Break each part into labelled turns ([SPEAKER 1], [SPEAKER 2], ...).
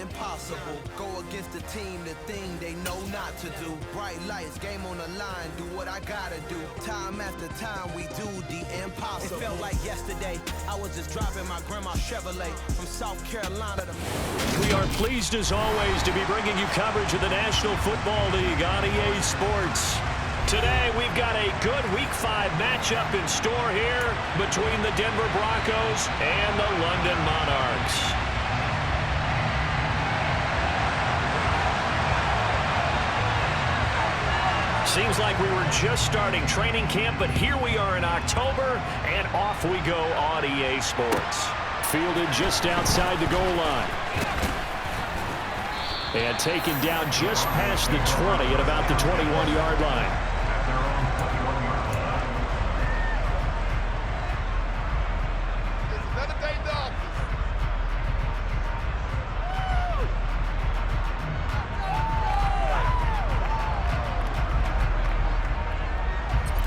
[SPEAKER 1] impossible. Go against the team, the thing they know not to do. Bright lights, game on the line, do what I gotta do. Time after time, we do the impossible. It felt like yesterday, I was just driving my grandma's Chevrolet from South Carolina to...
[SPEAKER 2] We are pleased as always to be bringing you coverage of the National Football League on EA Sports. Today we've got a good Week 5 matchup in store here between the Denver Broncos and the London Monarchs. Seems like we were just starting training camp, but here we are in October, and off we go on EA Sports. Fielded just outside the goal line. And taken down just past the 20 at about the 21-yard line.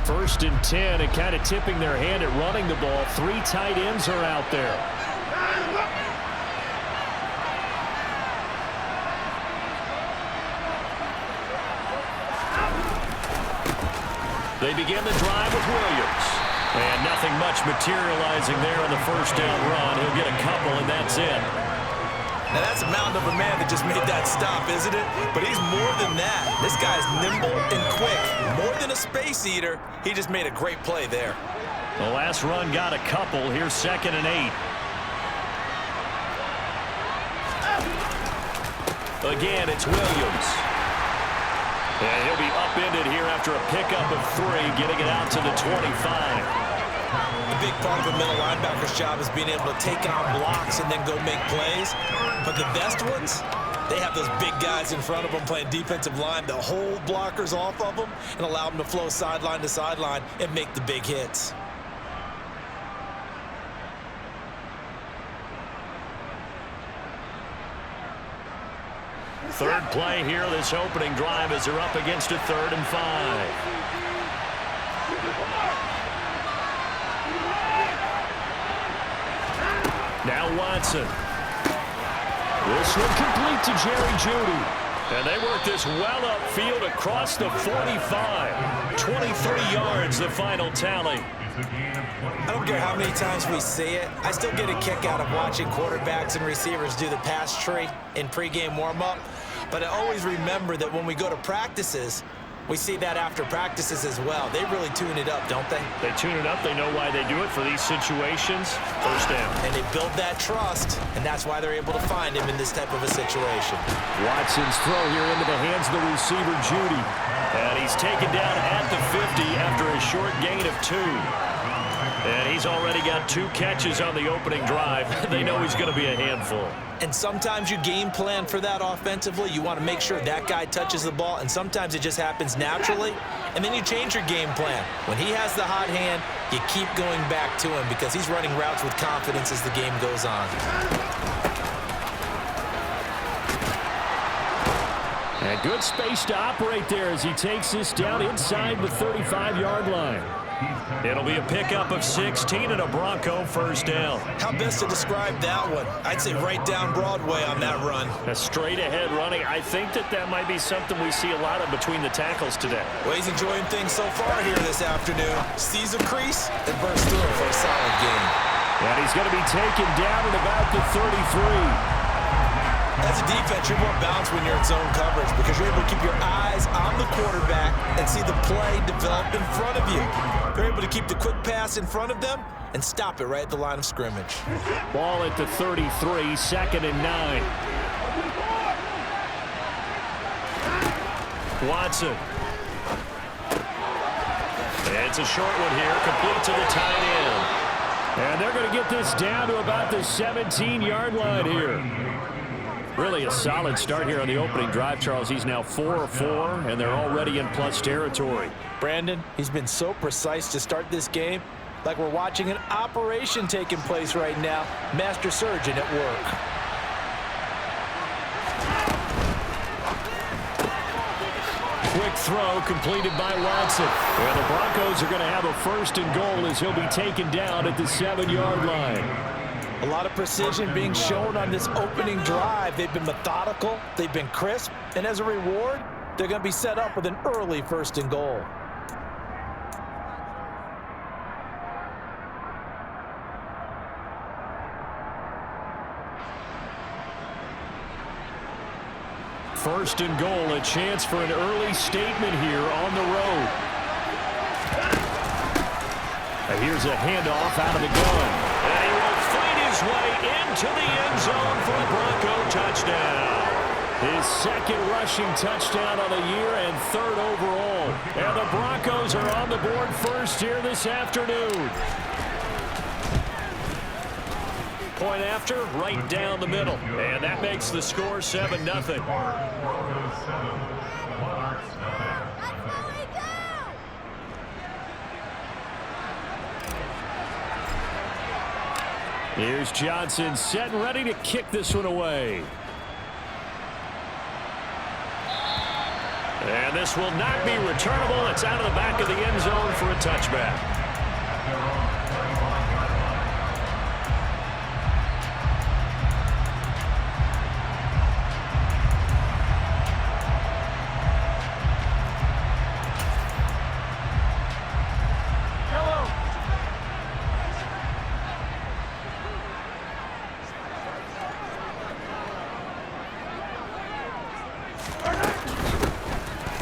[SPEAKER 2] First and 10, and kind of tipping their hand at running the ball. 3 tight ends are out there. They begin the drive with Williams. And nothing much materializing there on the first down run. He'll get a couple, and that's it.
[SPEAKER 3] Now that's a mountain of a man that just made that stop, isn't it? But he's more than that. This guy's nimble and quick. More than a space eater, he just made a great play there.
[SPEAKER 2] The last run got a couple. Here's 2nd and 8. Again, it's Williams. And he'll be upended here after a pickup of 3, getting it out to the 25.
[SPEAKER 3] A big part of a middle linebacker's job is being able to take on blocks and then go make plays. But the best ones, they have those big guys in front of them playing defensive line to hold blockers off of them and allow them to flow sideline to sideline and make the big hits.
[SPEAKER 2] Third play here, this opening drive as they're up against a 3rd and 5. Now Watson. This one complete to Jerry Jeudy. And they work this well upfield across the 45. 23 yards, the final tally.
[SPEAKER 3] I don't care how many times we see it. I still get a kick out of watching quarterbacks and receivers do the pass tree in pregame warm-up. But I always remember that when we go to practices, we see that after practices as well. They really tune it up, don't they?
[SPEAKER 2] They tune it up. They know why they do it for these situations. First down.
[SPEAKER 3] And they build that trust, and that's why they're able to find him in this type of a situation.
[SPEAKER 2] Watson's throw here into the hands of the receiver, Jeudy. And he's taken down at the 50 after a short gain of 2. And he's already got 2 catches on the opening drive. They know he's going to be a handful.
[SPEAKER 3] And sometimes you game plan for that offensively. You want to make sure that guy touches the ball, and sometimes it just happens naturally. And then you change your game plan. When he has the hot hand, you keep going back to him because he's running routes with confidence as the game goes on.
[SPEAKER 2] And good space to operate there as he takes this down inside the 35-yard line. It'll be a pickup of 16 and a Bronco first down.
[SPEAKER 3] How best to describe that one? I'd say right down Broadway on that run.
[SPEAKER 2] A straight-ahead running. I think that might be something we see a lot of between the tackles today.
[SPEAKER 3] Well, he's enjoying things so far here this afternoon. Sees a crease and bursts through it for a solid game.
[SPEAKER 2] And he's going to be taken down at about the 33.
[SPEAKER 3] As a defense, you're more balanced when you're in zone coverage because you're able to keep your eyes on the quarterback and see the play develop in front of you. You're able to keep the quick pass in front of them and stop it right at the line of scrimmage.
[SPEAKER 2] Ball at the 33, 2nd and 9. Watson. It's a short one here, complete to the tight end. And they're going to get this down to about the 17-yard line here. Really a solid start here on the opening drive, Charles. He's now 4 of 4, and they're already in plus territory.
[SPEAKER 3] Brandon, he's been so precise to start this game, like we're watching an operation taking place right now. Master surgeon at work.
[SPEAKER 2] Quick throw completed by Watson. And the Broncos are going to have a 1st and goal as he'll be taken down at the 7-yard line.
[SPEAKER 3] A lot of precision being shown on this opening drive. They've been methodical, they've been crisp, and as a reward, they're going to be set up with an early 1st and goal.
[SPEAKER 2] First and goal, a chance for an early statement here on the road. And here's a handoff out of the gun. And he will fight his way into the end zone for a Bronco touchdown. His 2nd rushing touchdown of the year and 3rd overall. And the Broncos are on the board first here this afternoon. Point after, right down the middle. And that makes the score 7-0. Here's Johnson set and ready to kick this one away. And this will not be returnable. It's out of the back of the end zone for a touchback.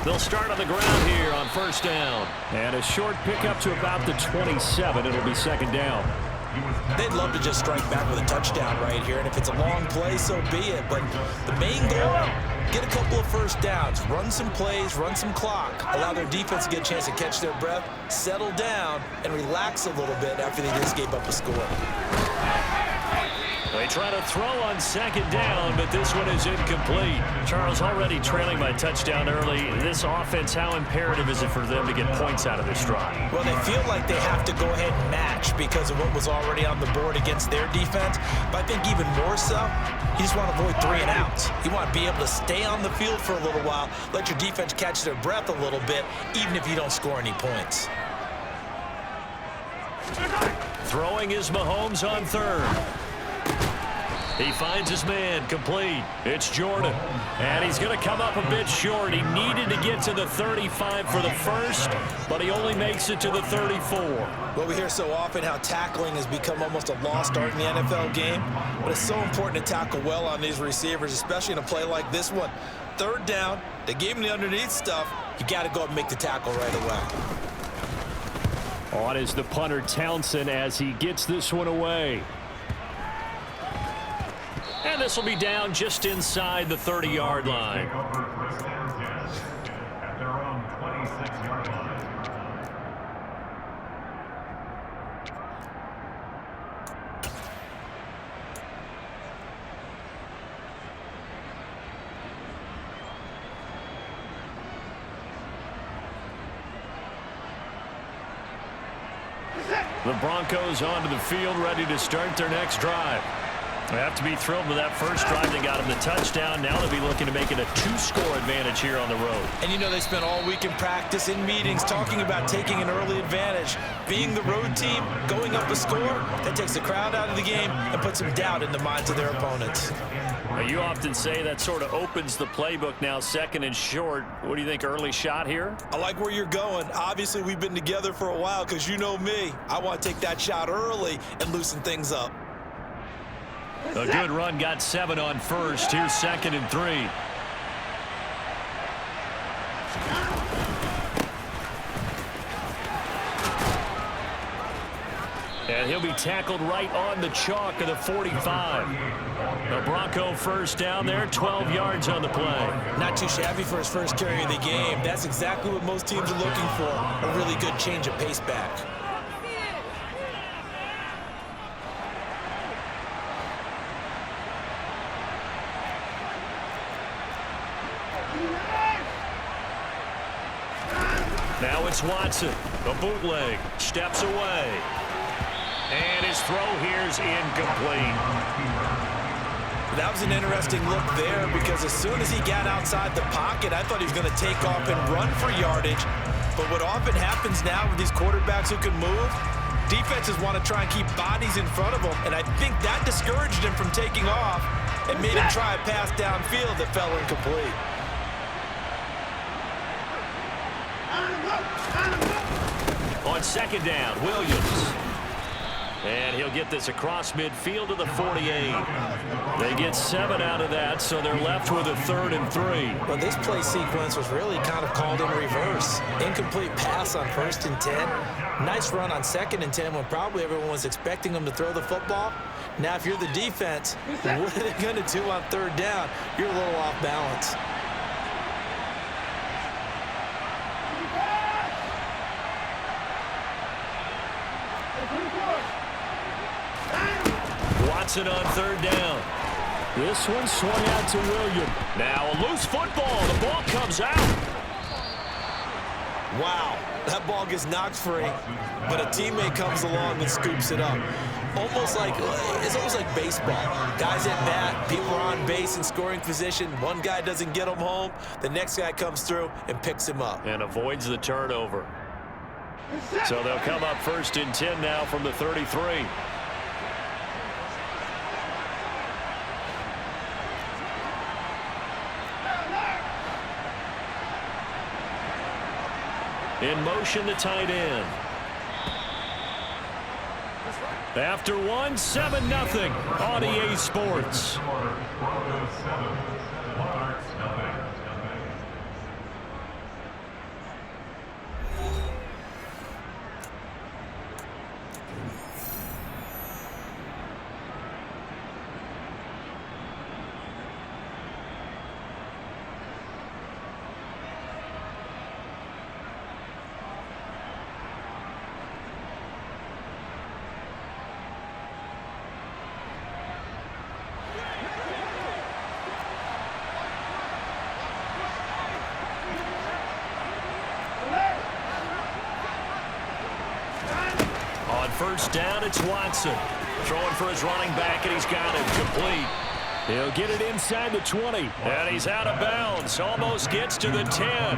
[SPEAKER 2] They'll start on the ground here on 1st down. And a short pickup to about the 27. It'll be 2nd down.
[SPEAKER 3] They'd love to just strike back with a touchdown right here, and if it's a long play, so be it. But the main goal, get a couple of 1st downs, run some plays, run some clock, allow their defense to get a chance to catch their breath, settle down, and relax a little bit after they just gave up a score.
[SPEAKER 2] They try to throw on 2nd down, but this one is incomplete. Charles, already trailing by touchdown early. This offense, how imperative is it for them to get points out of this drive?
[SPEAKER 3] Well, they feel like they have to go ahead and match because of what was already on the board against their defense. But I think even more so, you just want to avoid 3 and outs. You want to be able to stay on the field for a little while, let your defense catch their breath a little bit, even if you don't score any points.
[SPEAKER 2] Throwing is Mahomes on 3rd. He finds his man, complete. It's Jordan. And he's going to come up a bit short. He needed to get to the 35 for the first, but he only makes it to the 34.
[SPEAKER 3] Well, we hear so often how tackling has become almost a lost art in the NFL game, but it's so important to tackle well on these receivers, especially in a play like this one. 3rd down, they gave him the underneath stuff. You got to go up and make the tackle right away.
[SPEAKER 2] On is the punter, Townsend, as he gets this one away. And this will be down just inside the 30-yard line. The Broncos onto the field, ready to start their next drive. They have to be thrilled with that first drive. They got him the touchdown. Now they'll be looking to make it a 2-score advantage here on the road.
[SPEAKER 3] And you know they spent all week in practice, in meetings, talking about taking an early advantage. Being the road team, going up a score, that takes the crowd out of the game and puts some doubt in the minds of their opponents.
[SPEAKER 2] Now, you often say that sort of opens the playbook now, 2nd and short. What do you think, early shot here?
[SPEAKER 3] I like where you're going. Obviously, we've been together for a while because you know me. I want to take that shot early and loosen things up.
[SPEAKER 2] A good run, got 7 on 1st. Here's 2nd and 3. And he'll be tackled right on the chalk of the 45. The Bronco 1st down there, 12 yards on the play.
[SPEAKER 3] Not too shabby for his first carry of the game. That's exactly what most teams are looking for, a really good change of pace back.
[SPEAKER 2] Now it's Watson. The bootleg steps away. And his throw here's incomplete.
[SPEAKER 3] That was an interesting look there because as soon as he got outside the pocket, I thought he was going to take off and run for yardage. But what often happens now with these quarterbacks who can move, Defenses want to try and keep bodies in front of them, and I think that discouraged him from taking off and made him try a pass downfield that fell incomplete.
[SPEAKER 2] On second down, Williams. And he'll get this across midfield to the 48. They get 7 out of that, so they're left with a 3rd and 3.
[SPEAKER 3] Well, this play sequence was really kind of called in reverse. Incomplete pass on 1st and 10. Nice run on 2nd and 10 when probably everyone was expecting them to throw the football. Now, if you're the defense, what are they going to do on 3rd down? You're a little off balance.
[SPEAKER 2] Watson on 3rd down. This one swung out to Williams. Now a loose football. The ball comes out.
[SPEAKER 3] Wow, that ball gets knocked free, but a teammate comes along and scoops it up. It's almost like baseball. Guys at bat, people are on base in scoring position. One guy doesn't get him home. The next guy comes through and picks him up.
[SPEAKER 2] And avoids the turnover. So they'll come up 1st and 10 now from the 33. In motion, the tight end. After one, 7-0 on EA Sports. First down, it's Watson. Throwing for his running back, and he's got it complete. He'll get it inside the 20. And he's out of bounds. Almost gets to the 10.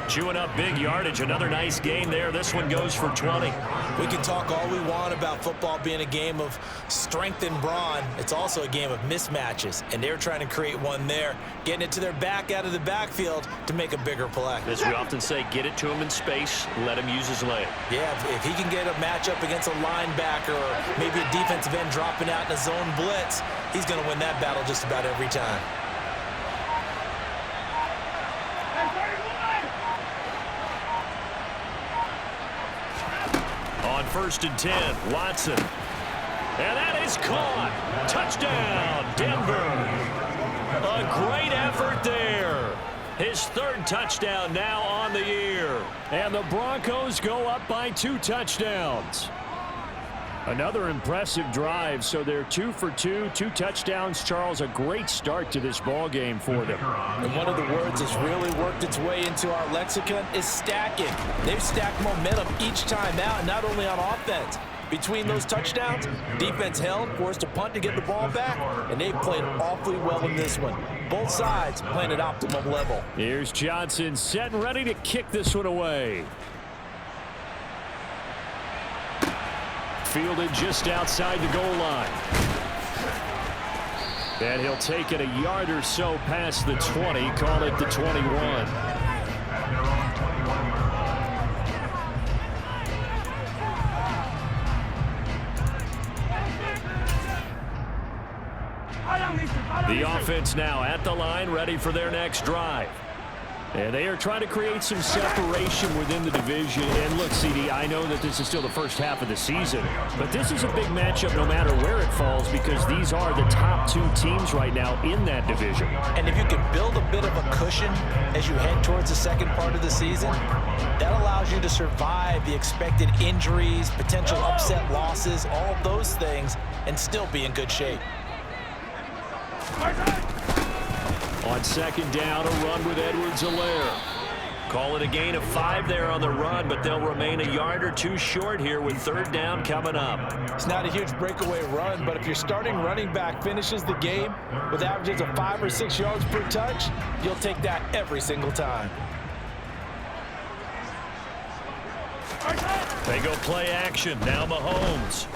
[SPEAKER 2] Chewing up big yardage. Another nice gain there. This one goes for 20.
[SPEAKER 3] We can talk all we want about football being a game of strength and brawn. It's also a game of mismatches, and they're trying to create one there, getting it to their back out of the backfield to make a bigger play.
[SPEAKER 2] As we often say, get it to him in space, let him use his leg.
[SPEAKER 3] Yeah, if he can get a matchup against a linebacker or maybe a defensive end dropping out in a zone blitz, he's going to win that battle just about every time.
[SPEAKER 2] On 1st and 10, Watson. And that is caught. Touchdown, Denver. A great effort there. His 3rd touchdown now on the year. And the Broncos go up by 2 touchdowns. Another impressive drive, so they're 2 for 2, 2 touchdowns. Charles, a great start to this ball game for them.
[SPEAKER 3] And one of the words that's really worked its way into our lexicon is stacking. They've stacked momentum each time out, not only on offense. Between those touchdowns, defense held, forced a punt to get the ball back, and they've played awfully well in this one. Both sides playing at optimum level.
[SPEAKER 2] Here's Johnson set and ready to kick this one away. Fielded just outside the goal line. And he'll take it a yard or so past the 20, call it the 21. The offense now at the line, ready for their next drive. And they are trying to create some separation within the division. And look, CD, I know that this is still the first half of the season, but this is a big matchup no matter where it falls because these are the top 2 teams right now in that division.
[SPEAKER 3] And if you can build a bit of a cushion as you head towards the second part of the season, that allows you to survive the expected injuries, potential upset losses, all of those things, and still be in good shape.
[SPEAKER 2] On second down, a run with Edwards-Helaire. Call it a gain of 5 there on the run, but they'll remain a yard or 2 short here with 3rd down coming up.
[SPEAKER 3] It's not a huge breakaway run, but if your starting running back finishes the game with averages of 5 or 6 yards per touch, you'll take that every single time.
[SPEAKER 2] They go play action. Now Mahomes.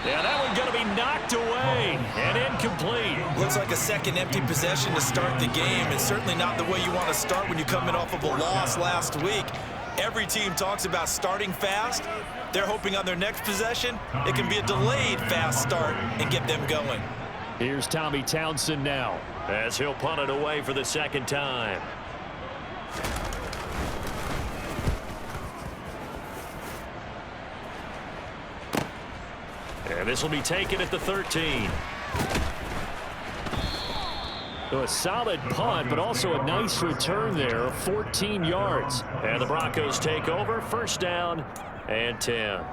[SPEAKER 2] Yeah, that one's going to be knocked away and incomplete.
[SPEAKER 3] Looks like a second empty possession to start the game, and certainly not the way you want to start when you're coming off of a loss last week. Every team talks about starting fast. They're hoping on their next possession, it can be a delayed fast start and get them going.
[SPEAKER 2] Here's Tommy Townsend now as he'll punt it away for the second time. And this will be taken at the 13. So a solid punt, but also a nice return there of 14 yards. And the Broncos take over, first down and 10.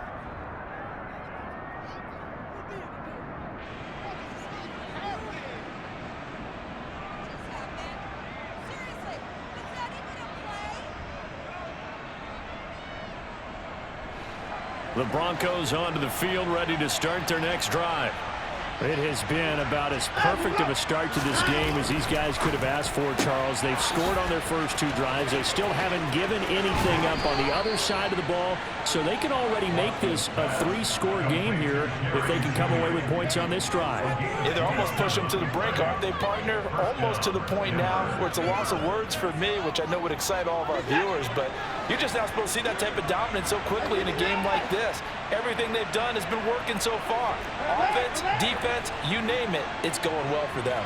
[SPEAKER 2] The Broncos onto the field, ready to start their next drive. It has been about as perfect of a start to this game as these guys could have asked for, Charles. They've scored on their first two drives. They still haven't given anything up on the other side of the ball, so they can already make this a three-score game here if they can come away with points on this drive.
[SPEAKER 4] Yeah, they're almost pushing them to the brink, aren't they, partner? Almost to the point now where it's a loss of words for me, which I know would excite all of our viewers, but you're just not supposed to see that type of dominance so quickly in a game like this. Everything they've done has been working so far. Offense, defense, you name it, it's going well for them.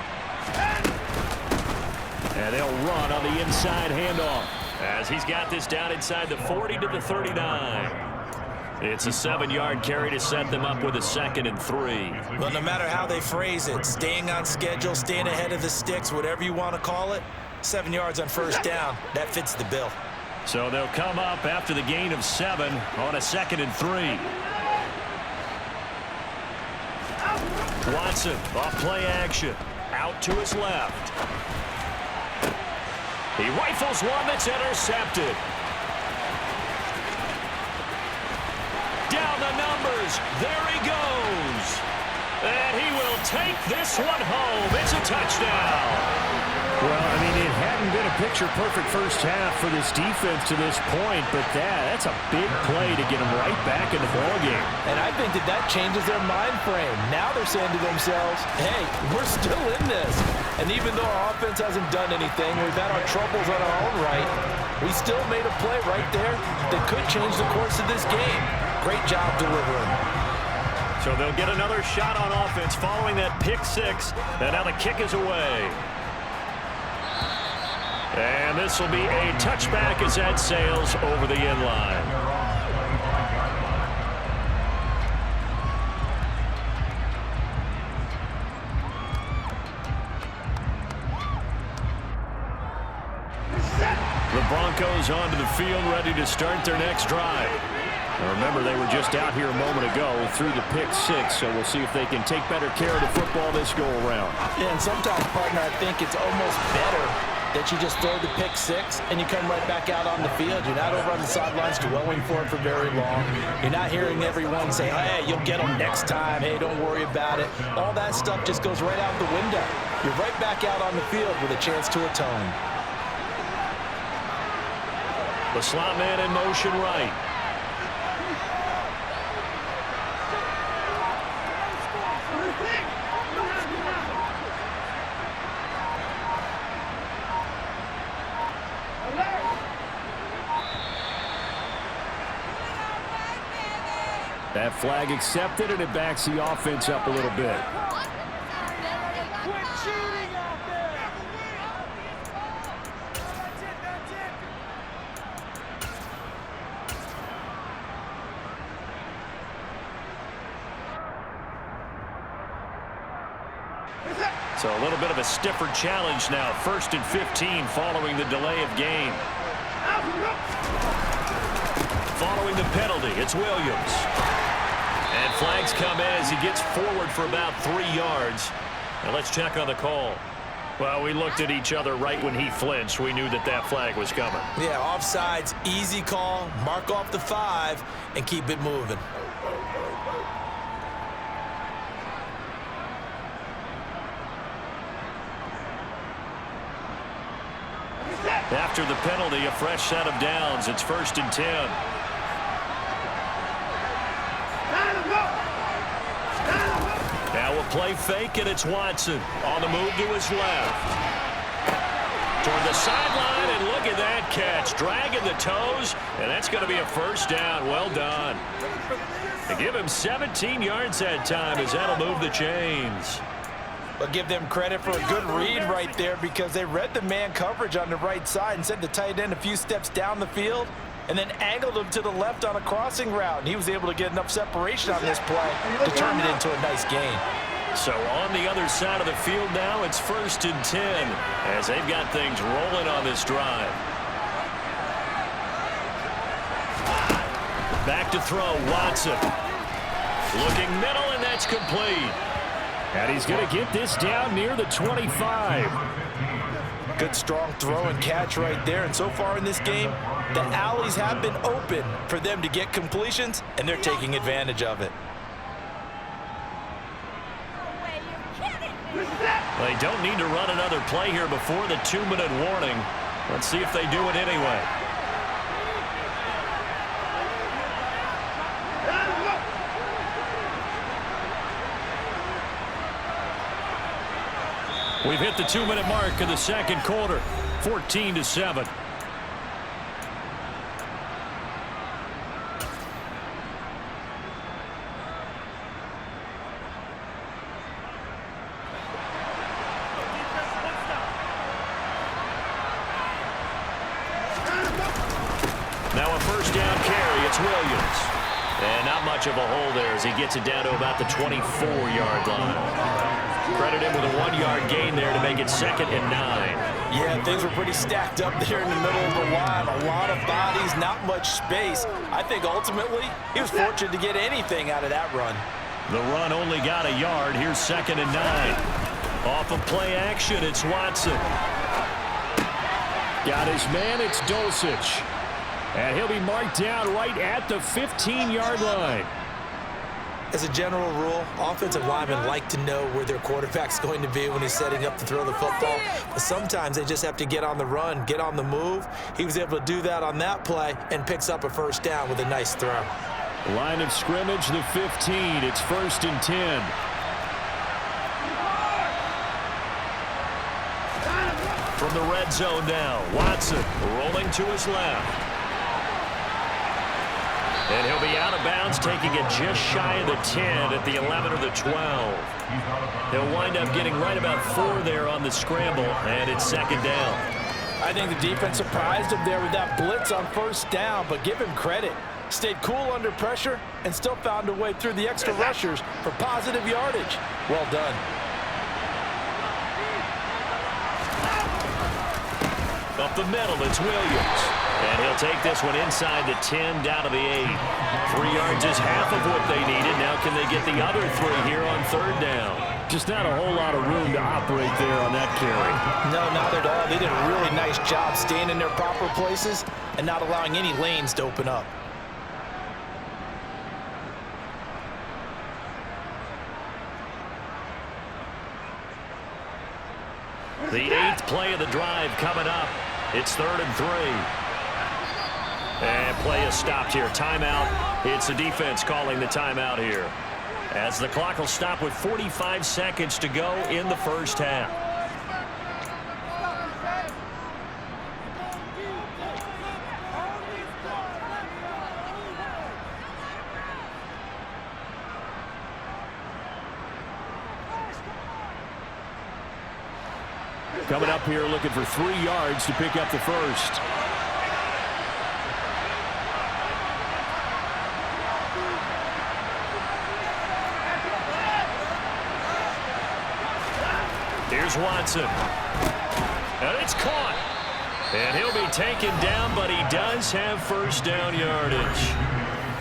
[SPEAKER 2] And they'll run on the inside handoff as he's got this down inside the 40 to the 39. It's a 7-yard carry to set them up with a 2nd and 3.
[SPEAKER 3] Well, no matter how they phrase it, staying on schedule, staying ahead of the sticks, whatever you want to call it, 7 yards on first down, that fits the bill.
[SPEAKER 2] So they'll come up after the gain of 7 on a 2nd and 3. Watson off play action. Out to his left. He rifles one that's intercepted. Down the numbers. There he goes. And he will take this one home. It's a touchdown. Well, I mean, it hadn't been a picture-perfect first half for this defense to this point, but that's a big play to get them right back in the ballgame.
[SPEAKER 4] And I think that changes their mind frame. Now they're saying to themselves, hey, we're still in this. And even though our offense hasn't done anything, we've had our troubles on our own right, we still made a play right there that could change the course of this game. Great job delivering.
[SPEAKER 2] So they'll get another shot on offense following that pick 6, and now the kick is away. And this will be a touchback as that sails over the end line. The Broncos onto the field, ready to start their next drive. Now remember, they were just out here a moment ago through the pick 6, so we'll see if they can take better care of the football this go-around.
[SPEAKER 4] Yeah, and sometimes, partner, I think it's almost better that you just throw the pick 6 and you come right back out on the field. You're not over on the sidelines dwelling for it for very long. You're not hearing everyone say, hey, you'll get them next time. Hey, don't worry about it. All that stuff just goes right out the window. You're right back out on the field with a chance to atone.
[SPEAKER 2] The slot man in motion right. That flag accepted, and it backs the offense up a little bit. So a little bit of a stiffer challenge now. 1st and 15 following the delay of game. Following the penalty, it's Williams. And flags come in as he gets forward for about 3 yards. Now let's check on the call. Well, we looked at each other right when he flinched. We knew that flag was coming.
[SPEAKER 3] Yeah, offsides, easy call. Mark off the 5 and keep it moving.
[SPEAKER 2] After the penalty, a fresh set of downs. It's 1st and 10. play fake, and it's Watson on the move to his left. Toward the sideline, and look at that catch. Dragging the toes, and that's going to be a first down. Well done. They give him 17 yards that time as that'll move the chains.
[SPEAKER 4] But give them credit for a good read right there because they read the man coverage on the right side and sent the tight end a few steps down the field and then angled him to the left on a crossing route. And he was able to get enough separation on this play to turn it into a nice gain.
[SPEAKER 2] So on the other side of the field now, it's 1st and 10 as they've got things rolling on this drive. Back to throw, Watson. Looking middle, and that's complete. And he's going to get this down near the 25.
[SPEAKER 4] Good strong throw and catch right there. And so far in this game, the alleys have been open for them to get completions, and they're taking advantage of it.
[SPEAKER 2] They don't need to run another play here before the 2-minute warning. Let's see if they do it anyway. We've hit the 2-minute mark in the second quarter, 14-7. Now a first down carry, it's Williams. And not much of a hole there as he gets it down to about the 24-yard line. Credit him with a 1-yard gain there to make it 2nd and 9.
[SPEAKER 4] Yeah, things were pretty stacked up there in the middle of the line. A lot of bodies, not much space. I think ultimately he was fortunate to get anything out of that run.
[SPEAKER 2] The run only got a yard. Here's 2nd and 9. Off of play action, it's Watson. Got his man, it's Dulcich. And he'll be marked down right at the 15-yard line.
[SPEAKER 3] As a general rule, offensive linemen like to know where their quarterback's going to be when he's setting up to throw the football. But sometimes they just have to get on the run, get on the move. He was able to do that on that play and picks up a first down with a nice throw.
[SPEAKER 2] Line of scrimmage, the 15. It's 1st and 10. From the red zone now, Watson rolling to his left. And he'll be out of bounds, taking it just shy of the 10 at the 11 or the 12. He'll wind up getting right about 4 there on the scramble, and it's 2nd down.
[SPEAKER 4] I think the defense surprised him there with that blitz on first down, but give him credit. Stayed cool under pressure and still found a way through the extra rushers for positive yardage. Well done.
[SPEAKER 2] Up the middle, it's Williams. And he'll take this one inside the 10, down to the 8. 3 yards is half of what they needed. Now can they get the other 3 here on 3rd down? Just not a whole lot of room to operate there on that carry.
[SPEAKER 4] No, not at all. They did a really nice job staying in their proper places and not allowing any lanes to open up.
[SPEAKER 2] The 8th play of the drive coming up. It's 3rd and 3. And play is stopped here. Timeout. It's the defense calling the timeout here, as the clock will stop with 45 seconds to go in the first half. Coming up here looking for 3 yards to pick up the first. Here's Watson. And it's caught. And he'll be taken down, but he does have first down yardage.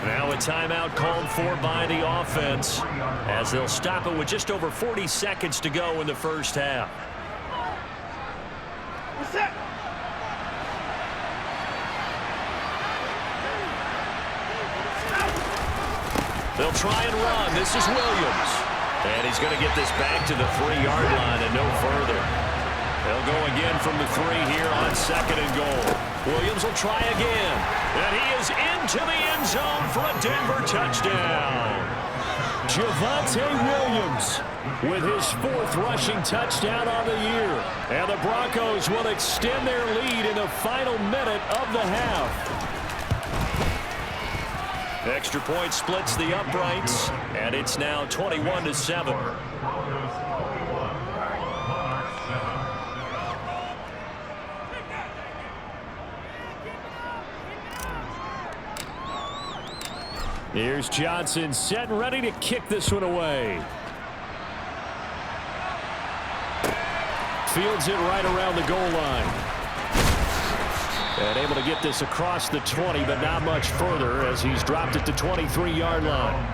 [SPEAKER 2] Now a timeout called for by the offense, as they'll stop it with just over 40 seconds to go in the first half. They'll try and run. This is Williams. And he's going to get this back to the 3-yard line and no further. They'll go again from the 3 here on 2nd and goal. Williams will try again. And he is into the end zone for a Denver touchdown. Javonte Williams with his 4th rushing touchdown on the year. And the Broncos will extend their lead in the final minute of the half. Extra point splits the uprights, and it's now 21-7. Here's Johnson set and ready to kick this one away. Fields it right around the goal line. And able to get this across the 20, but not much further as he's dropped it to 23-yard line.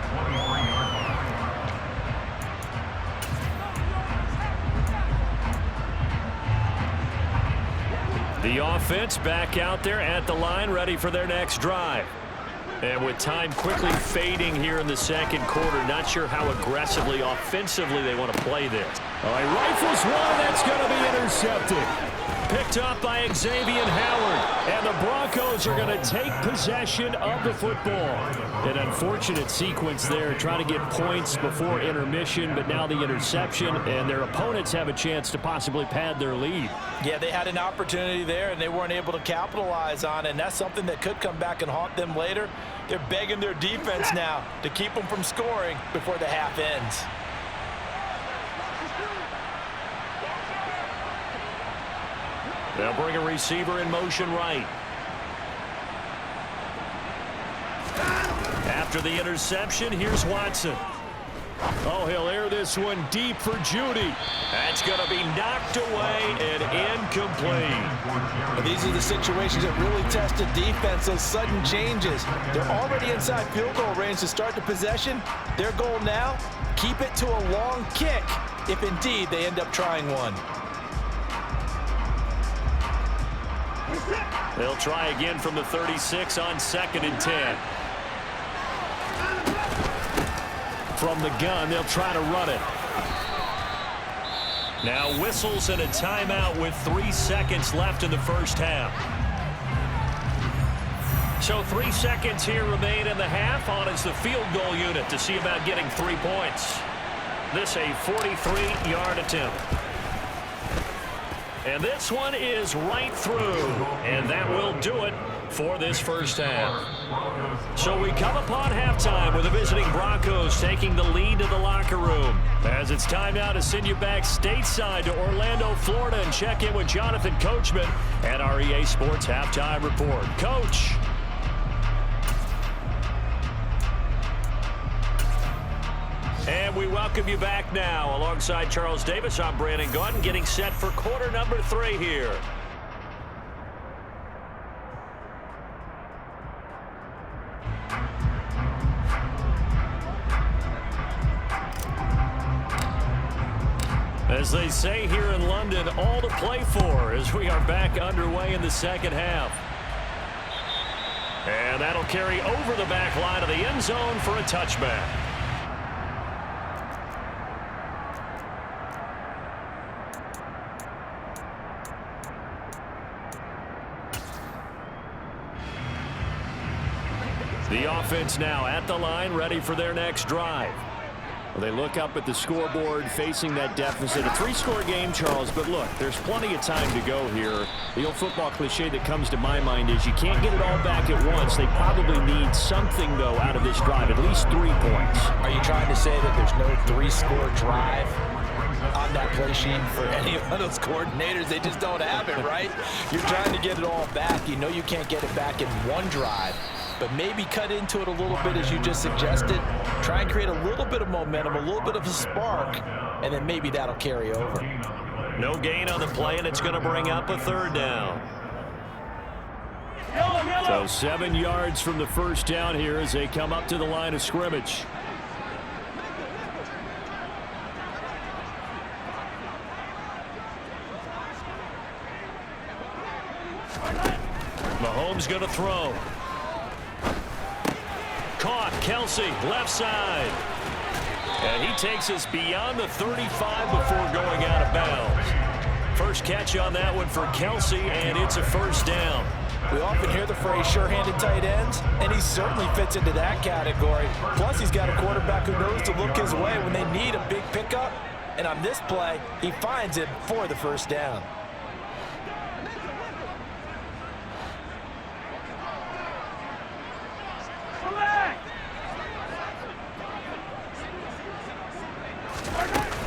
[SPEAKER 2] The offense back out there at the line, ready for their next drive. And with time quickly fading here in the second quarter, not sure how aggressively, offensively they want to play this. All right, rifles one, that's going to be intercepted. Picked up by Xavier Howard, and the Broncos are going to take possession of the football. An unfortunate sequence there, trying to get points before intermission, but now the interception, and their opponents have a chance to possibly pad their lead.
[SPEAKER 4] Yeah, they had an opportunity there, and they weren't able to capitalize on it, and that's something that could come back and haunt them later. They're begging their defense now to keep them from scoring before the half ends.
[SPEAKER 2] They'll bring a receiver in motion right. After the interception, here's Watson. Oh, he'll air this one deep for Judy. That's going to be knocked away and incomplete.
[SPEAKER 4] These are the situations that really test the defense, those sudden changes. They're already inside field goal range to start the possession. Their goal now, keep it to a long kick if indeed they end up trying one.
[SPEAKER 2] They'll try again from the 36 on 2nd and 10. From the gun, they'll try to run it. Now whistles and a timeout with 3 seconds left in the first half. So 3 seconds here remain in the half. On is the field goal unit to see about getting 3 points. This a 43-yard attempt. And this one is right through. And that will do it for this first half. So we come upon halftime with the visiting Broncos taking the lead to the locker room. As it's time now to send you back stateside to Orlando, Florida, and check in with Jonathan Coachman at our EA Sports Halftime Report. Coach. And we welcome you back now. Alongside Charles Davis, I'm Brandon Gaudin, getting set for quarter number 3 here. As they say here in London, all to play for as we are back underway in the second half. And that'll carry over the back line of the end zone for a touchback. The offense now at the line, ready for their next drive. Well, they look up at the scoreboard, facing that deficit. A 3-score game, Charles, but look, there's plenty of time to go here. The old football cliche that comes to my mind is you can't get it all back at once. They probably need something, though, out of this drive, at least 3 points.
[SPEAKER 4] Are you trying to say that there's no 3-score drive on that play sheet for any of those coordinators? They just don't have it, right? You're trying to get it all back. You know you can't get it back in one drive. But maybe cut into it a little bit as you just suggested. Try and create a little bit of momentum, a little bit of a spark, and then maybe that'll carry over.
[SPEAKER 2] No gain on the play, and it's going to bring up a 3rd down. So 7 yards from the first down here as they come up to the line of scrimmage. Mahomes going to throw. Caught, Kelsey, left side. And he takes us beyond the 35 before going out of bounds. First catch on that one for Kelsey, and it's a 1st down.
[SPEAKER 4] We often hear the phrase sure-handed tight ends, and he certainly fits into that category. Plus, he's got a quarterback who knows to look his way when they need a big pickup. And on this play, he finds it for the first down.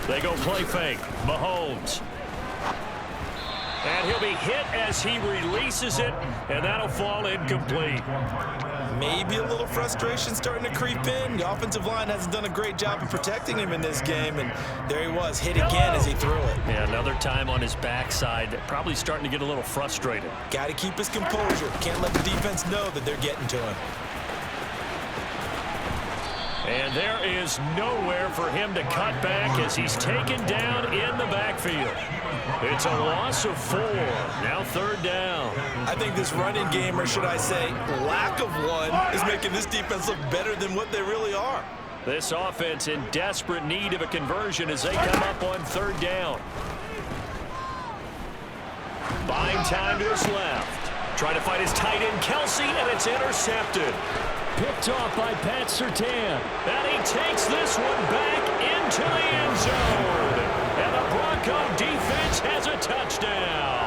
[SPEAKER 2] They go play fake. Mahomes. And he'll be hit as he releases it, and that'll fall incomplete.
[SPEAKER 3] Maybe a little frustration starting to creep in. The offensive line hasn't done a great job of protecting him in this game, and there he was, hit again as he threw it.
[SPEAKER 2] Yeah, another time on his backside, probably starting to get a little frustrated.
[SPEAKER 3] Got to keep his composure. Can't let the defense know that they're getting to him.
[SPEAKER 2] And there is nowhere for him to cut back as he's taken down in the backfield. It's a loss of 4. Now third down.
[SPEAKER 3] I think this running game, or should I say lack of one, is making this defense look better than what they really are.
[SPEAKER 2] This offense in desperate need of a conversion as they come up on third down. Buying time to his left. Trying to find his tight end, Kelsey, and it's intercepted. Picked off by Pat Surtain. And he takes this one back into the end zone. And the Bronco defense has a touchdown.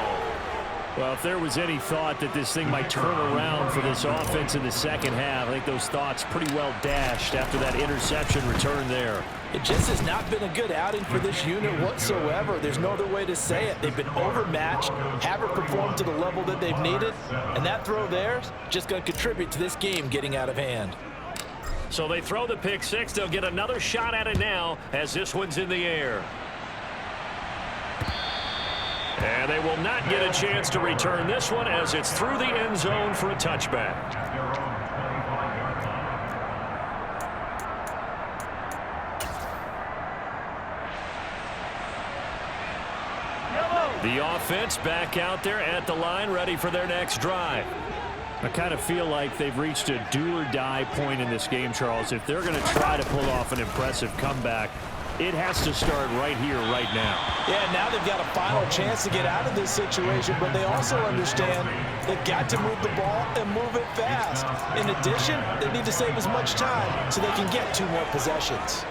[SPEAKER 2] Well, if there was any thought that this thing might turn around for this offense in the second half, I think those thoughts pretty well dashed after that interception return there.
[SPEAKER 4] It just has not been a good outing for this unit whatsoever. There's no other way to say it. They've been overmatched, haven't performed to the level that they've needed, and that throw there is just going to contribute to this game getting out of hand.
[SPEAKER 2] So they throw the pick six. They'll get another shot at it now as this one's in the air. And they will not get a chance to return this one as it's through the end zone for a touchback. The offense back out there at the line, ready for their next drive. I kind of feel like they've reached a do-or-die point in this game, Charles. If they're going to try to pull off an impressive comeback, it has to start right here, right now.
[SPEAKER 4] Yeah, now they've got a final chance to get out of this situation, but they also understand they've got to move the ball and move it fast. In addition, they need to save as much time so they can get 2 more possessions.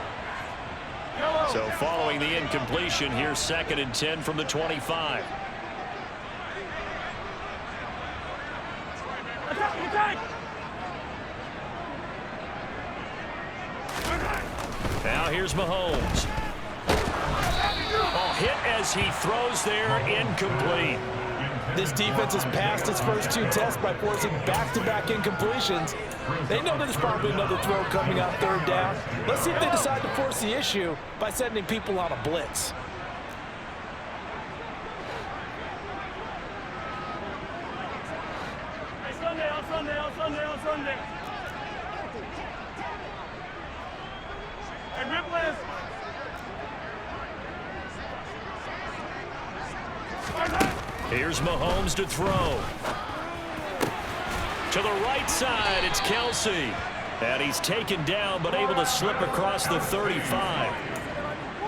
[SPEAKER 2] So following the incompletion, here's 2nd and 10 from the 25. Now here's Mahomes. Oh, hit as he throws there, incomplete.
[SPEAKER 4] This defense has passed its first 2 tests by forcing back-to-back incompletions. They know there's probably another throw coming on third down. Let's see if they decide to force the issue by sending people on a blitz.
[SPEAKER 5] Sunday. Hey, Ripley.
[SPEAKER 2] Here's Mahomes to throw. To the right side, it's Kelsey. And he's taken down, but able to slip across the 35.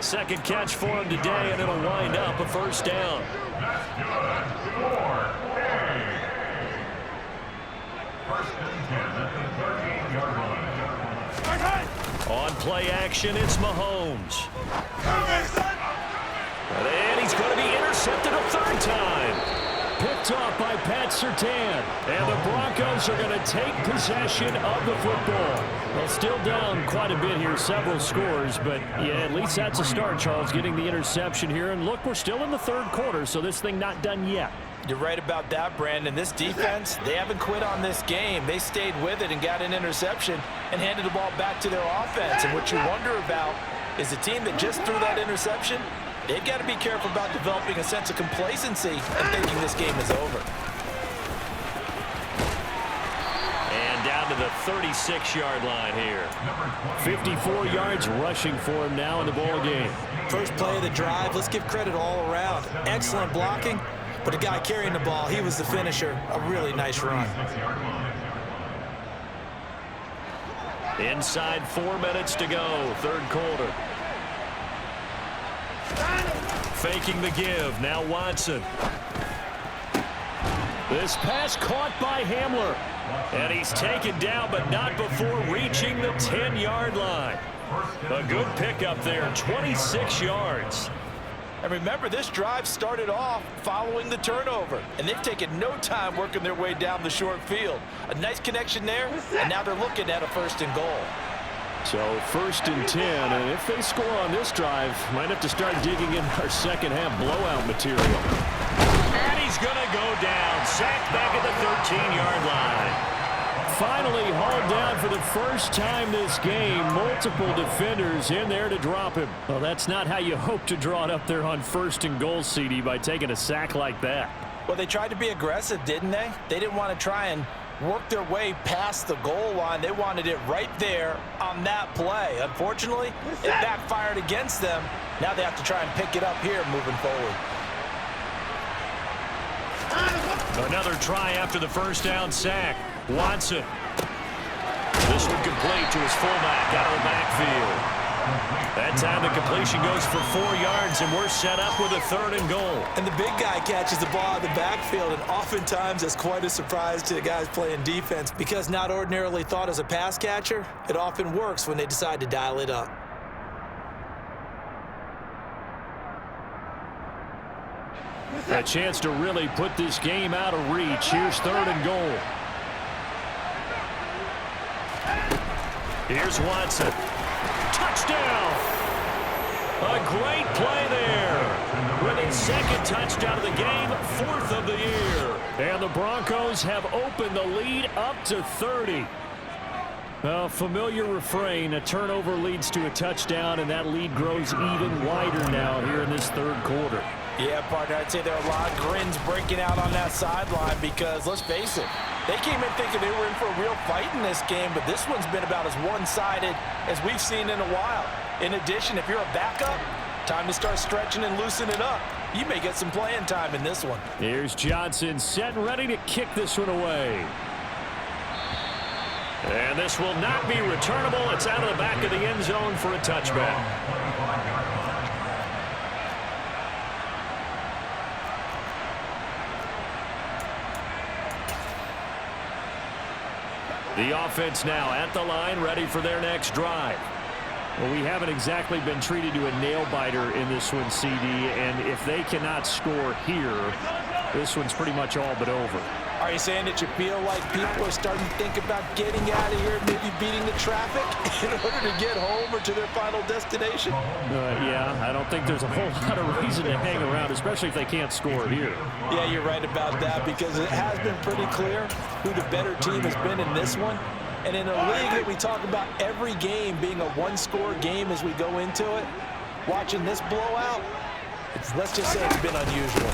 [SPEAKER 2] Second catch for him today, and it'll wind up a first down. On play action, it's Mahomes. And he's going to be intercepted a 3rd time. Picked off by Pat Surtain. And the Broncos are going to take possession of the football. Well, still down quite a bit here, several scores, but yeah, at least that's a start, Charles, getting the interception here. And look, we're still in the 3rd quarter, so this thing not done yet.
[SPEAKER 4] You're right about that, Brandon. This defense, they haven't quit on this game. They stayed with it and got an interception and handed the ball back to their offense. And what you wonder about is the team that just threw that interception, they've got to be careful about developing a sense of complacency and thinking this game is over.
[SPEAKER 2] And down to the 36-yard line here. 54 yards rushing for him now in the ball game.
[SPEAKER 3] First play of the drive, let's give credit all around. Excellent blocking, but the guy carrying the ball, he was the finisher. A really nice run.
[SPEAKER 2] Inside 4 minutes to go, 3rd quarter. Faking the give, now Watson. This pass caught by Hamler. And he's taken down, but not before reaching the 10-yard line. A good pickup there, 26 yards.
[SPEAKER 4] And remember, this drive started off following the turnover, and they've taken no time working their way down the short field. A nice connection there, and now they're looking at a 1st and goal.
[SPEAKER 2] So 1st and 10, and if they score on this drive, might have to start digging in our second-half blowout material. And he's going to go down, sacked back at the 13-yard line. Finally hauled down for the first time this game. Multiple defenders in there to drop him. Well, that's not how you hope to draw it up there on 1st and goal, CD, by taking a sack like that.
[SPEAKER 4] Well, they tried to be aggressive, didn't they? They didn't want to try and work their way past the goal line. They wanted it right there on that play. Unfortunately, it backfired against them. Now they have to try and pick it up here moving forward.
[SPEAKER 2] Another try after the first down sack. Watson. This one complete to his fullback out of the backfield. That time the completion goes for 4 yards, and we're set up with a 3rd and goal.
[SPEAKER 3] And the big guy catches the ball in the backfield, and oftentimes it's quite a surprise to the guys playing defense because not ordinarily thought as a pass catcher, it often works when they decide to dial it up.
[SPEAKER 2] A chance to really put this game out of reach. Here's 3rd and goal. Here's Watson. Touchdown! A great play there. With his 2nd touchdown of the game, 4th of the year. And the Broncos have opened the lead up to 30. A familiar refrain, a turnover leads to a touchdown, and that lead grows even wider now here in this 3rd quarter.
[SPEAKER 4] Yeah, partner, I'd say there are a lot of grins breaking out on that sideline because, let's face it, they came in thinking they were in for a real fight in this game, but this one's been about as one-sided as we've seen in a while. In addition, if you're a backup, time to start stretching and loosening up. You may get some playing time in this one.
[SPEAKER 2] Here's Johnson set and ready to kick this one away. And this will not be returnable. It's out of the back of the end zone for a touchback. The offense now at the line, ready for their next drive. Well, we haven't exactly been treated to a nail-biter in this one, CD, and if they cannot score here, this one's pretty much all but over.
[SPEAKER 4] Are you saying that you feel like people are starting to think about getting out of here, maybe beating the traffic in order to get home or to their final destination?
[SPEAKER 2] Yeah, I don't think there's a whole lot of reason to hang around, especially if they can't score here.
[SPEAKER 4] Yeah, you're right about that because it has been pretty clear who the better team has been in this one. And in a league that we talk about every game being a one-score game as we go into it, watching this blowout, let's just say it's been unusual.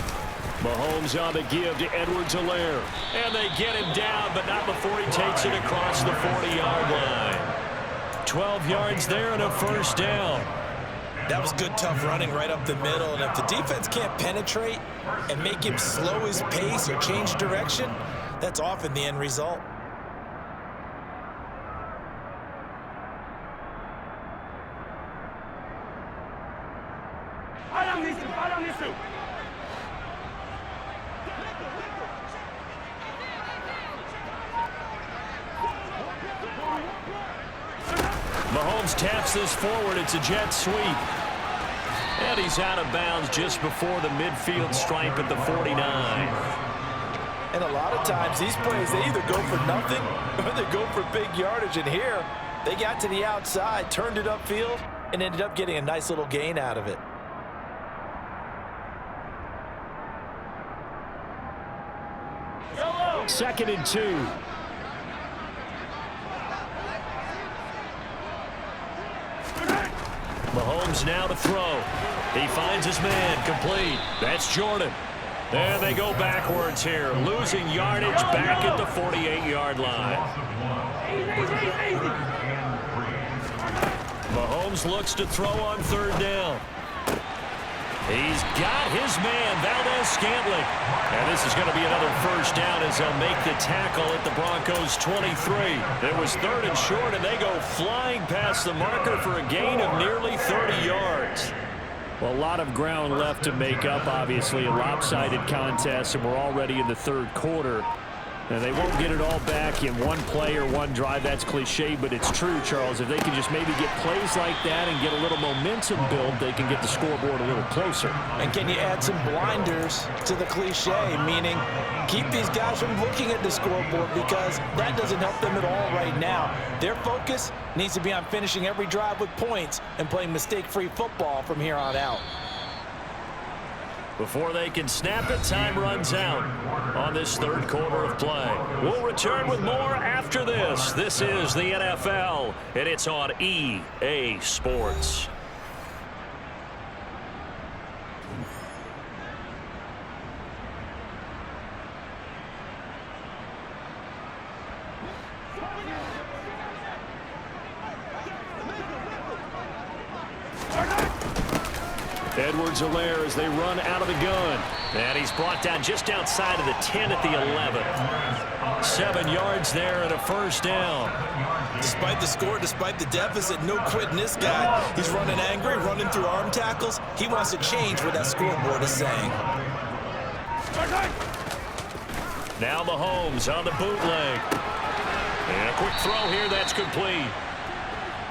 [SPEAKER 2] Mahomes on the give to Edwards-Helaire. And they get him down, but not before he takes it across the 40-yard line. 12 yards there and a 1st down.
[SPEAKER 3] That was good, tough running right up the middle. And if the defense can't penetrate and make him slow his pace or change direction, that's often the end result.
[SPEAKER 2] Mahomes taps this forward. It's a jet sweep. And he's out of bounds just before the midfield stripe at the 49.
[SPEAKER 4] And a lot of times these plays, they either go for nothing or they go for big yardage. And here, they got to the outside, turned it upfield, and ended up getting a nice little gain out of it.
[SPEAKER 2] Second and 2. Mahomes now to throw. He finds his man, complete. That's Jordan. And they go backwards here, losing yardage back at the 48-yard line. Mahomes looks to throw on 3rd down. He's got his man, Valdez-Scantling. And this is going to be another 1st down as they'll make the tackle at the Broncos' 23. It was 3rd and short, and they go flying past the marker for a gain of nearly 30 yards. Well, a lot of ground left to make up, obviously, a lopsided contest, and we're already in the third quarter. And they won't get it all back in one play or one drive. That's cliche, but it's true, Charles. If they can just maybe get plays like that and get a little momentum built, they can get the scoreboard a little closer.
[SPEAKER 4] And can you add some blinders to the cliche, meaning keep these guys from looking at the scoreboard, because that doesn't help them at all right now. Their focus needs to be on finishing every drive with points and playing mistake-free football from here on out.
[SPEAKER 2] Before they can snap it, time runs out on this third quarter of play. We'll return with more after this. This is the NFL, and it's on EA Sports. Edwards-Helaire as they run out of the gun. And he's brought down just outside of the 10 at the 11. 7 yards there and a first down.
[SPEAKER 3] Despite the score, despite the deficit, no quitting this guy. He's running angry, running through arm tackles. He wants to change what that scoreboard is saying.
[SPEAKER 2] Now Mahomes on the bootleg. And a quick throw here, that's complete.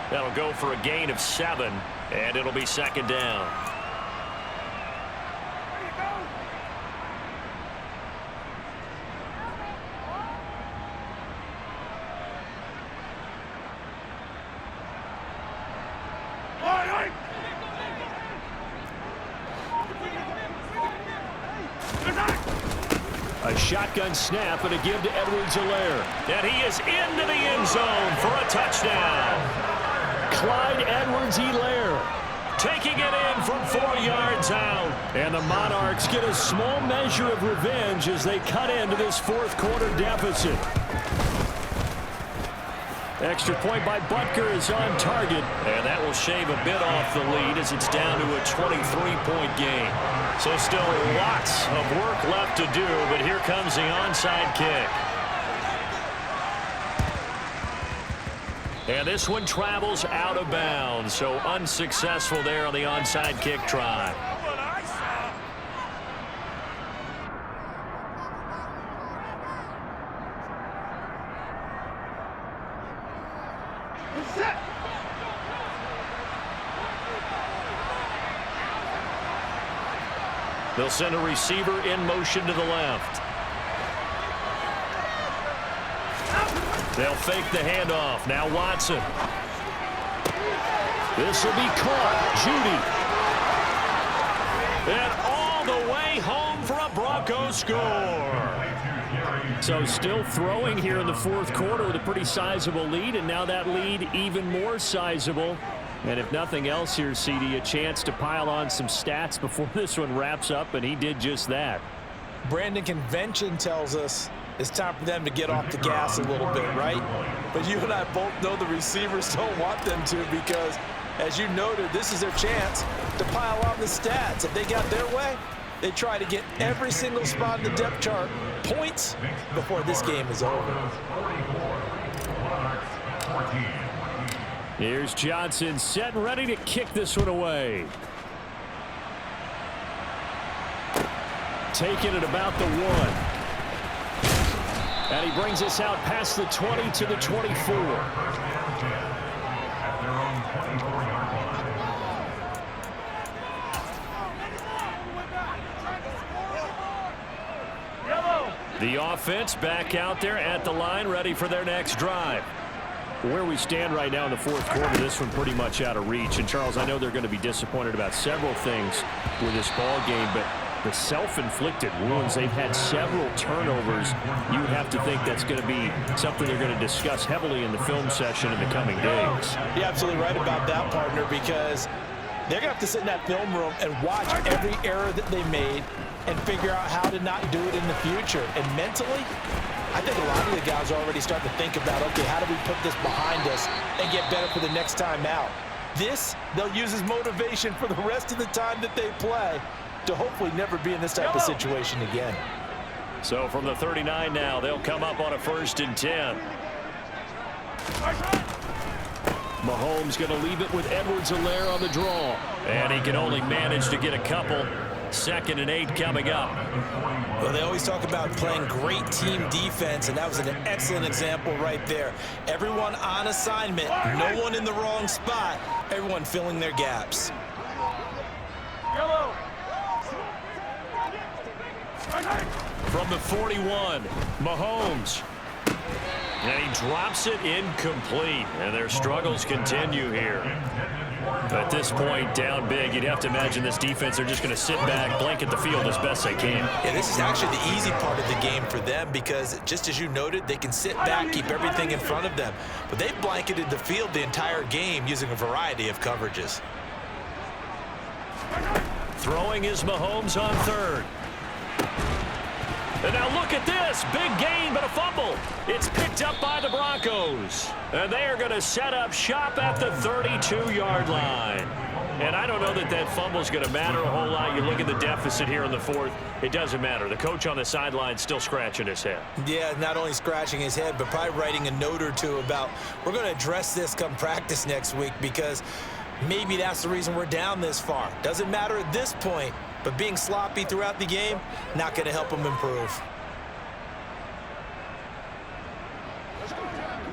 [SPEAKER 2] That'll go for a gain of 7, and it'll be second down. A shotgun snap and a give to Edwards-Helaire. And he is into the end zone for a touchdown. Clyde Edwards-Helaire taking it in from 4 yards out. And the Monarchs get a small measure of revenge as they cut into this fourth quarter deficit. Extra point by Butker is on target, and that will shave a bit off the lead as it's down to a 23-point game. So still lots of work left to do, but here comes the onside kick. And this one travels out of bounds, so unsuccessful there on the onside kick try. They'll send a receiver in motion to the left. They'll fake the handoff. Now Watson. This will be caught. Judy. And all the way home for a Broncos score. So still throwing here in the fourth quarter with a pretty sizable lead, and now that lead even more sizable. And if nothing else here, CD, a chance to pile on some stats before this one wraps up, and he did just that.
[SPEAKER 4] Brandon, convention tells us it's time for them to get off the gas a little bit, right? But you and I both know the receivers don't want them to, because, as you noted, this is their chance to pile on the stats. If they got their way, they try to get every single spot in the depth chart points before this game is over.
[SPEAKER 2] Here's Johnson set and ready to kick this one away. Taking it about the 1. And he brings us out past the 20 to the 24. The offense back out there at the line, ready for their next drive. Where we stand right now in the fourth quarter, this one pretty much out of reach. And, Charles, I know they're going to be disappointed about several things with this ball game, but the self-inflicted wounds, they've had several turnovers. You would have to think that's going to be something they're going to discuss heavily in the film session in the coming days.
[SPEAKER 4] You're absolutely right about that, partner, because they're going to have to sit in that film room and watch every error that they made and figure out how to not do it in the future. And mentally, I think a lot of the guys are already starting to think about, okay, how do we put this behind us and get better for the next time out? This, they'll use as motivation for the rest of the time that they play to hopefully never be in this type of situation again.
[SPEAKER 2] So from the 39 now, they'll come up on a 1st and 10. Mahomes going to leave it with Edwards-Helaire on the draw. And he can only manage to get a couple. 2nd and 8 coming up.
[SPEAKER 3] Well, they always talk about playing great team defense, and that was an excellent example right there. Everyone on assignment, no one in the wrong spot, everyone filling their gaps.
[SPEAKER 2] From the 41, Mahomes. And he drops it incomplete. And their struggles continue here. At this point, down big, you'd have to imagine this defense are just going to sit back, blanket the field as best they can.
[SPEAKER 3] Yeah, this is actually the easy part of the game for them because, just as you noted, they can sit back, keep everything in front of them. But they've blanketed the field the entire game using a variety of coverages.
[SPEAKER 2] Throwing is Mahomes on 3rd. And now look at this. Big gain, but a fumble. It's picked up by the Broncos. And they are going to set up shop at the 32-yard line. And I don't know that that fumble is going to matter a whole lot. You look at the deficit here in the 4th. It doesn't matter. The coach on the sideline still scratching his head.
[SPEAKER 3] Yeah, not only scratching his head, but probably writing a note or two about, we're going to address this come practice next week because maybe that's the reason we're down this far. Doesn't matter at this point. But being sloppy throughout the game, not going to help them improve.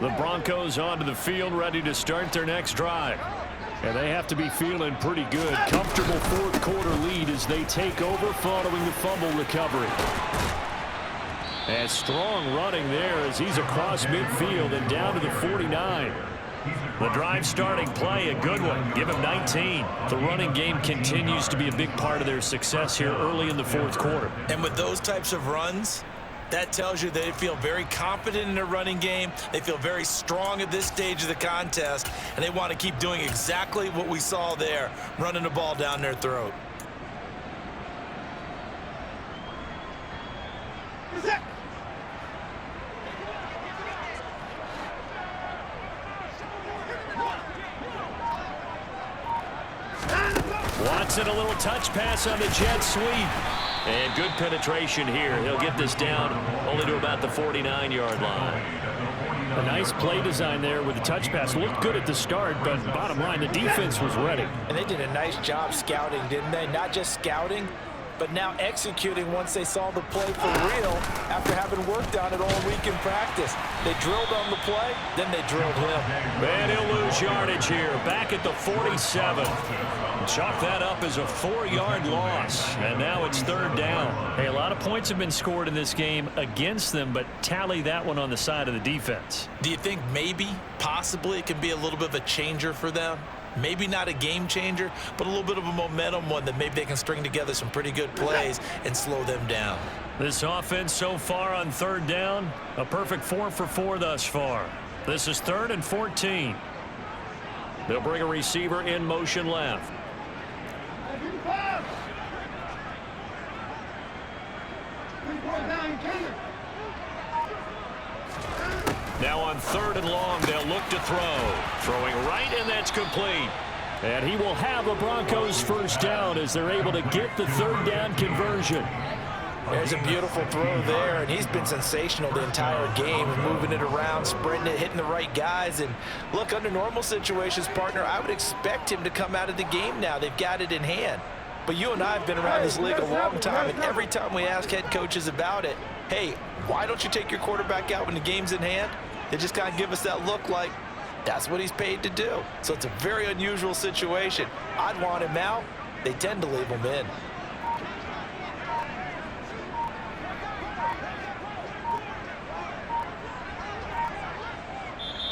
[SPEAKER 2] The Broncos onto the field, ready to start their next drive. And they have to be feeling pretty good. Comfortable 4th quarter lead as they take over following the fumble recovery. And strong running there as he's across midfield and down to the 49. The drive starting play, a good one. Give him 19. The running game continues to be a big part of their success here early in the 4th quarter.
[SPEAKER 3] And with those types of runs, that tells you they feel very confident in their running game. They feel very strong at this stage of the contest, and they want to keep doing exactly what we saw there, running the ball down their throat.
[SPEAKER 2] Watson, a little touch pass on the jet sweep. And good penetration here. He'll get this down only to about the 49-yard line. A nice play design there with the touch pass. Looked good at the start, but bottom line, the defense was ready.
[SPEAKER 4] And they did a nice job scouting, didn't they? Not just scouting, but now executing once they saw the play for real after having worked on it all week in practice. They drilled on the play, then they drilled him.
[SPEAKER 2] And he'll lose yardage here, back at the 47. Chalk that up as a 4-yard loss, and now it's 3rd down. Hey, a lot of points have been scored in this game against them, but tally that one on the side of the defense.
[SPEAKER 3] Do you think maybe, possibly, it can be a little bit of a changer for them? Maybe not a game changer, but a little bit of a momentum one that maybe they can string together some pretty good plays and slow them down.
[SPEAKER 2] This offense so far on 3rd down, a perfect 4 for 4 thus far. This is 3rd and 14. They'll bring a receiver in motion left. Now on 3rd and long, they'll look to throw. Throwing right, and that's complete. And he will have a Broncos 1st down as they're able to get the 3rd down conversion.
[SPEAKER 4] There's a beautiful throw there, and he's been sensational the entire game, moving it around, spreading it, hitting the right guys. And look, under normal situations, partner, I would expect him to come out of the game now. They've got it in hand. But you and I have been around this league a long time, and every time we ask head coaches about it, hey, why don't you take your quarterback out when the game's in hand? They just kind of give us that look like that's what he's paid to do. So it's a very unusual situation. I'd want him out. They tend to leave him in.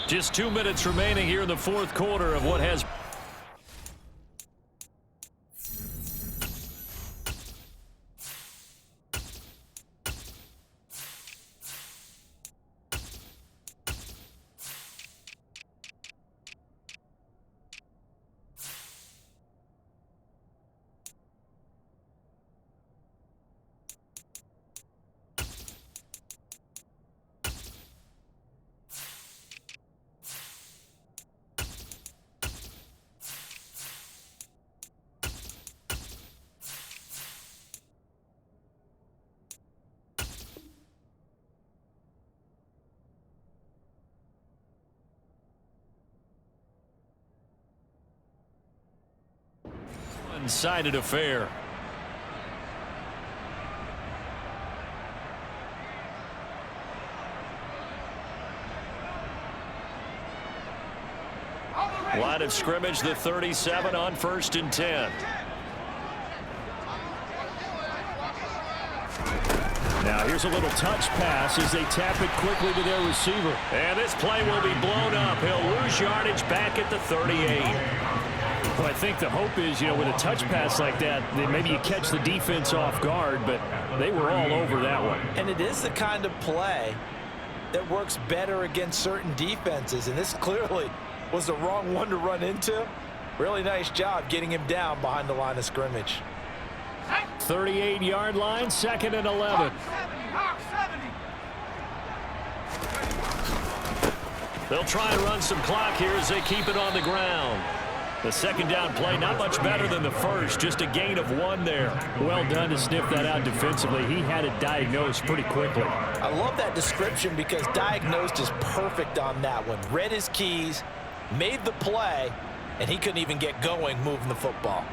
[SPEAKER 2] Just 2 minutes remaining here in the 4th quarter of what has one-sided affair. Line of scrimmage, the 37 on 1st and 10. Now here's a little touch pass as they tap it quickly to their receiver. And this play will be blown up. He'll lose yardage back at the 38. Well, I think the hope is, with a touch pass like that, then maybe you catch the defense off guard, but they were all over that one.
[SPEAKER 4] And it is the kind of play that works better against certain defenses, and this clearly was the wrong one to run into. Really nice job getting him down behind the line of scrimmage.
[SPEAKER 2] 38-yard line, 2nd and 11. They'll try and run some clock here as they keep it on the ground. The second down play, not much better than the first, just a gain of 1 there. Well done to sniff that out defensively. He had it diagnosed pretty quickly.
[SPEAKER 4] I love that description because diagnosed is perfect on that one. Read his keys, made the play, and he couldn't even get going moving the football.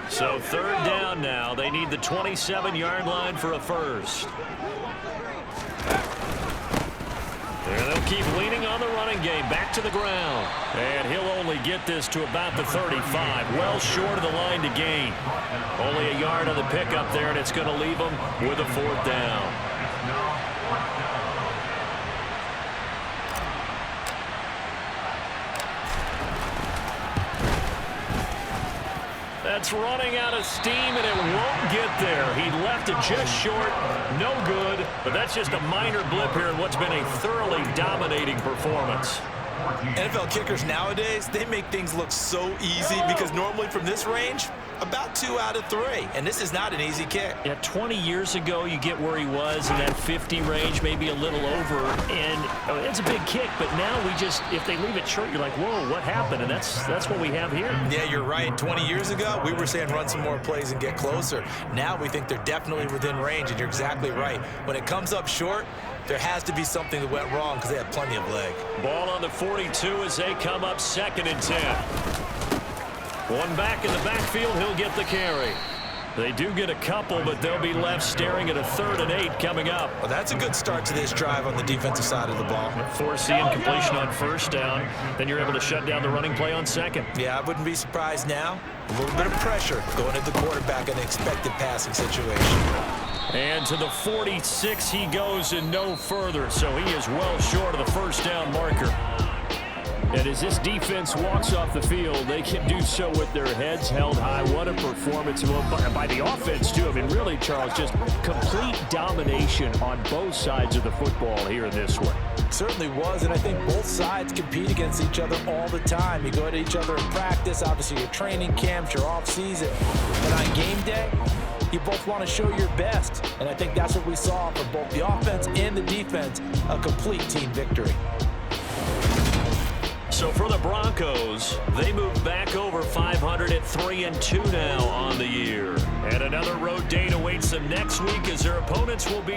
[SPEAKER 2] So 3rd down now. They need the 27-yard line for a first. And they'll keep leaning on the running game. Back to the ground. And he'll only get this to about the 35. Well short of the line to gain. Only a yard on the pickup there, and it's going to leave them with a 4th down. That's running out of steam, and it won't get there. He left it just short. No good, but that's just a minor blip here in what's been a thoroughly dominating performance.
[SPEAKER 3] NFL kickers nowadays, they make things look so easy because normally from this range, about 2 out of 3. And this is not an easy kick.
[SPEAKER 2] Yeah, 20 years ago, you get where he was in that 50 range, maybe a little over. And it's a big kick, but now if they leave it short, you're like, whoa, what happened? And that's what we have here.
[SPEAKER 3] Yeah, you're right. 20 years ago, we were saying run some more plays and get closer. Now we think they're definitely within range, and you're exactly right. When it comes up short, there has to be something that went wrong because they had plenty of leg.
[SPEAKER 2] Ball on the 42 as they come up 2nd and 10. One back in the backfield, he'll get the carry. They do get a couple, but they'll be left staring at a 3rd and 8 coming up.
[SPEAKER 3] Well, that's a good start to this drive on the defensive side of the ball.
[SPEAKER 2] Force the incompletion on 1st down. Then you're able to shut down the running play on 2nd.
[SPEAKER 3] Yeah, I wouldn't be surprised now. A little bit of pressure going at the quarterback in an expected passing situation.
[SPEAKER 2] And to the 46 he goes and no further. So he is well short of the 1st down marker. And as this defense walks off the field, they can do so with their heads held high. What a performance by the offense, too. I mean, really, Charles, just complete domination on both sides of the football here in this one.
[SPEAKER 4] Certainly was, and I think both sides compete against each other all the time. You go to each other in practice, obviously your training camps, your off-season. But on game day, you both want to show your best. And I think that's what we saw from both the offense and the defense, a complete team victory.
[SPEAKER 2] So for the Broncos, they move back over 500 at 3-2 now on the year. And another road date awaits them next week as their opponents will be